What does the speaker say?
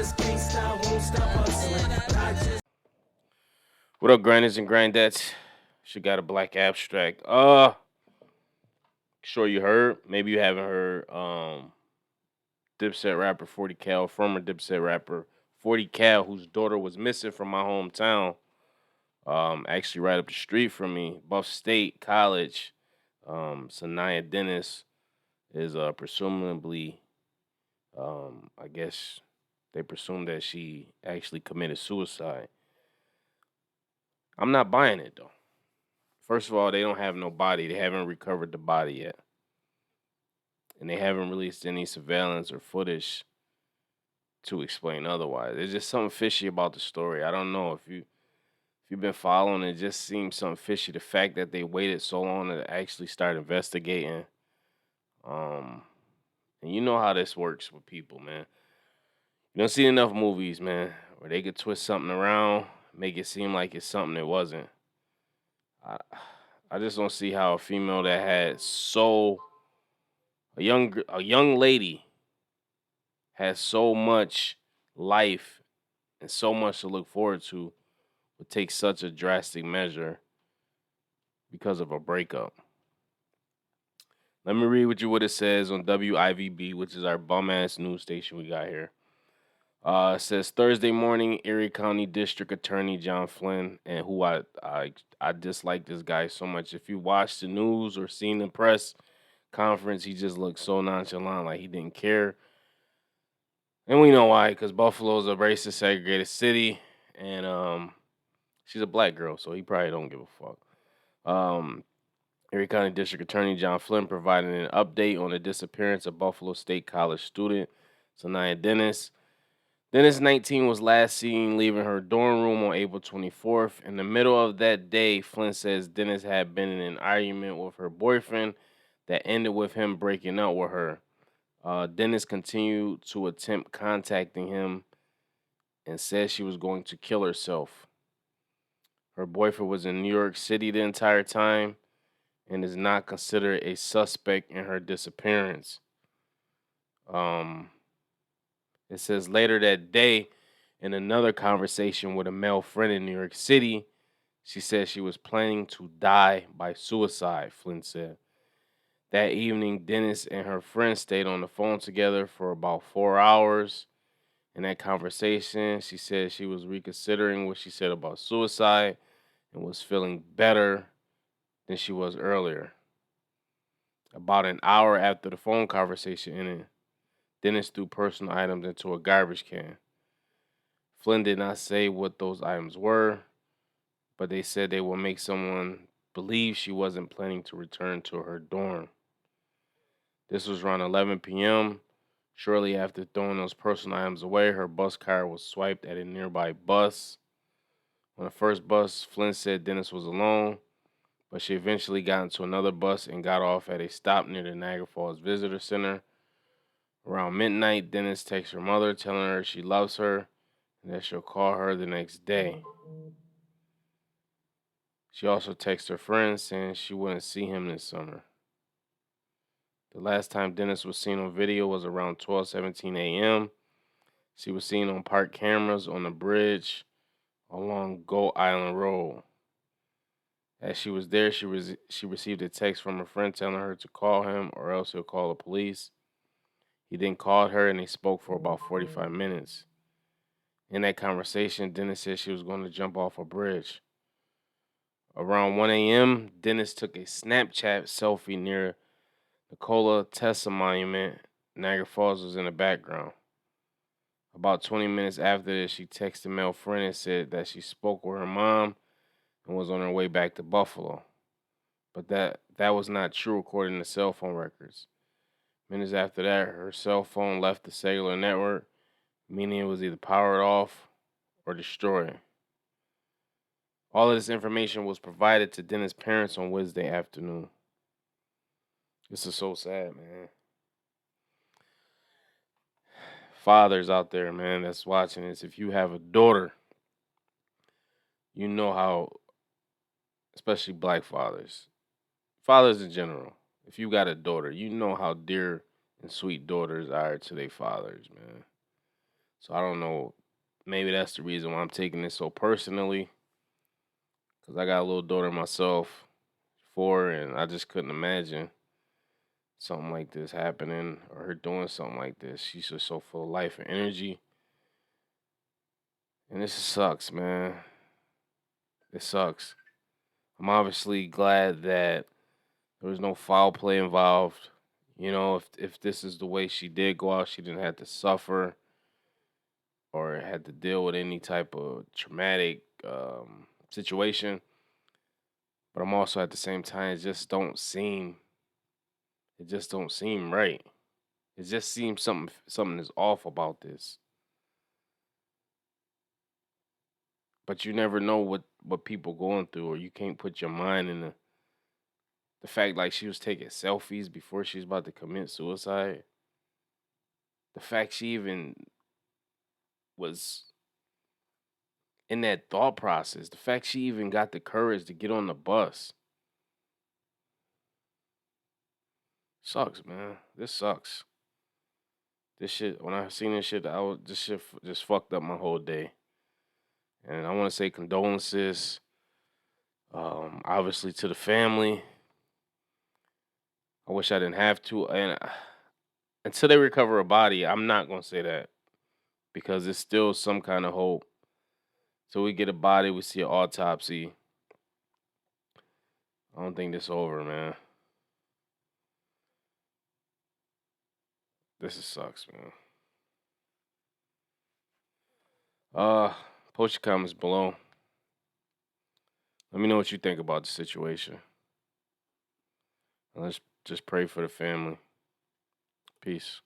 just can't stop, won't stop hustling. But I just What up, grinders and grindettes? She got a black abstract. Sure you heard. Maybe you haven't heard. Dipset rapper 40 Cal, former Dipset rapper 40 Cal, whose daughter was missing from my hometown. Actually right up the street from me, Buff State College. Saniyya Dennis is presumably, I guess they presume that she actually committed suicide. I'm not buying it though. First of all, they don't have no body. They haven't recovered the body yet. And they haven't released any surveillance or footage to explain otherwise. There's just something fishy about the story. I don't know if you've been following, it just seems something fishy. The fact that they waited so long to actually start investigating. Um, and you know how this works with people, man. You don't see enough movies, man, where they could twist something around, make it seem like it's something it wasn't. I, I just don't see how a female that had a young lady has so much life and so much to look forward to would take such a drastic measure because of a breakup. Let me read what it says on WIVB, which is our bum ass news station we got here. It says Thursday morning, Erie County District Attorney John Flynn, and who I dislike this guy so much. If you watched the news or seen the press conference, he just looked so nonchalant, like he didn't care. And we know why, because Buffalo's a racist, segregated city, and she's a black girl, so he probably don't give a fuck. Erie County District Attorney John Flynn provided an update on the disappearance of Buffalo State College student Saniyya Dennis. Dennis, 19, was last seen leaving her dorm room on April 24th. In the middle of that day, Flynn says Dennis had been in an argument with her boyfriend that ended with him breaking up with her. Dennis continued to attempt contacting him and said she was going to kill herself. Her boyfriend was in New York City the entire time and is not considered a suspect in her disappearance. Um, it says later that day, in another conversation with a male friend in New York City, she said she was planning to die by suicide, Flynn said. That evening, Dennis and her friend stayed on the phone together for about 4 hours. In that conversation, she said she was reconsidering what she said about suicide and was feeling better than she was earlier. About an hour after the phone conversation ended, Dennis threw personal items into a garbage can. Flynn did not say what those items were, but they said they will make someone believe she wasn't planning to return to her dorm. This was around 11 p.m. Shortly after throwing those personal items away, her bus car was swiped at a nearby bus. On the first bus, Flynn said Dennis was alone, but she eventually got into another bus and got off at a stop near the Niagara Falls Visitor Center. Around midnight, Dennis texts her mother telling her she loves her and that she'll call her the next day. She also texts her friends saying she wouldn't see him this summer. The last time Dennis was seen on video was around 12:17 a.m. She was seen on park cameras on the bridge along Goat Island Road. As she was there, she received a text from a friend telling her to call him or else he'll call the police. He then called her and they spoke for about 45 minutes. In that conversation, Dennis said she was going to jump off a bridge. Around 1 a.m., Dennis took a Snapchat selfie near Nikola Tesla Monument. Niagara Falls was in the background. About 20 minutes after this, she texted a male friend and said that she spoke with her mom and was on her way back to Buffalo. But that was not true according to cell phone records. Minutes after that, her cell phone left the cellular network, meaning it was either powered off or destroyed. All of this information was provided to Dennis' parents on Wednesday afternoon. This is so sad, man. Fathers out there, man, that's watching this, if you have a daughter, you know how, especially black fathers in general, if you got a daughter, you know how dear and sweet daughters are to their fathers, man. So I don't know. Maybe that's the reason why I'm taking this so personally. Cause I got a little daughter myself, 4, and I just couldn't imagine something like this happening or her doing something like this. She's just so full of life and energy, and this sucks, man. It sucks. I'm obviously glad that there was no foul play involved. You know, if this is the way she did go out, she didn't have to suffer or had to deal with any type of traumatic situation. But I'm also at the same time, it just don't seem right. It just seems something is off about this. But you never know what people going through, or you can't put your mind in the fact like she was taking selfies before she was about to commit suicide. The fact she even was in that thought process, the fact she even got the courage to get on the bus sucks, man. This sucks. This shit, when I seen this shit, this shit just fucked up my whole day. And I want to say condolences, obviously to the family. I wish I didn't have to. And until they recover a body, I'm not gonna say that because it's still some kind of hope. So we get a body, we see an autopsy. I don't think this over, man. Sucks, man. Uh, Post your comments below. Let me know what you think about the situation. And let's just pray for the family. Peace.